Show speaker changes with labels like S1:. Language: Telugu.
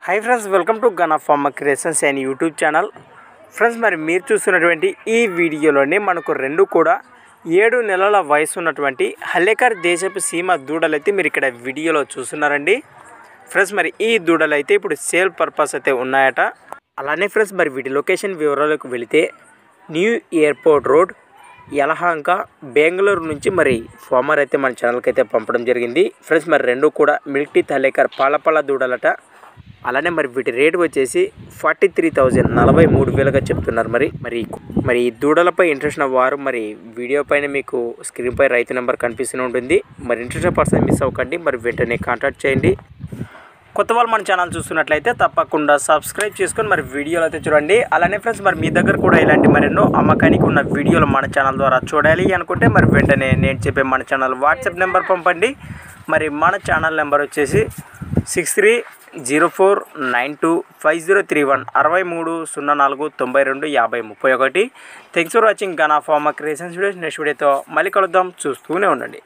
S1: High friends, welcome to gun of farmer creations and YouTube channel. Friends, మరి మీరు చూస్తున్నటువంటి ఈ వీడియోలోనే మనకు రెండు కూడా 7 నెలల వయసు ఉన్నటువంటి హలేకర్ దేశపు సీమ దూడలు అయితే మీరు ఇక్కడ వీడియోలో చూస్తున్నారండి. ఫ్రెండ్స్, మరి ఈ దూడలు అయితే ఇప్పుడు సేల్ పర్పస్ అయితే ఉన్నాయట. అలానే ఫ్రెండ్స్, మరి వీటి లొకేషన్ వివరాలకు వెళితే new airport road, Yelahanka, Bengaluru నుంచి మరి ఫార్మర్ అయితే మన ఛానల్కి అయితే పంపడం జరిగింది. ఫ్రెండ్స్, మరి రెండు కూడా మిల్క్ టీత్ హలేకర్ పాలపల్ల దూడలట. అలానే మరి వీటి రేటు వచ్చేసి 43,000 43,000గా చెప్తున్నారు. మరి ఈ దూడలపై ఇంట్రెస్ట్ ఉన్న వారు మరి వీడియో పైన మీకు స్క్రీన్పై రైతు నెంబర్ కనిపిస్తూనే ఉంటుంది. మరి ఇంట్రెస్ట్ పర్సన్ మిస్ అవ్వకండి, మరి వెంటనే కాంటాక్ట్ చేయండి. కొత్త వాళ్ళు మన ఛానల్ చూస్తున్నట్లయితే తప్పకుండా సబ్స్క్రైబ్ చేసుకొని మరి వీడియోలు అయితే చూడండి. అలానే ఫ్రెండ్స్, మరి మీ దగ్గర కూడా ఇలాంటి మరెన్నో అమ్మకానికి ఉన్న వీడియోలు మన ఛానల్ ద్వారా చూడాలి అనుకుంటే మరి వెంటనే నేను చెప్పే మన ఛానల్ వాట్సాప్ నెంబర్ పంపండి. మరి మన ఛానల్ నెంబర్ వచ్చేసి 6304925031 6304925031. Thanks for watching gun of farmer creations videos. Next వీడియోతో మళ్ళీ కలుద్దాం, చూస్తూనే ఉండండి.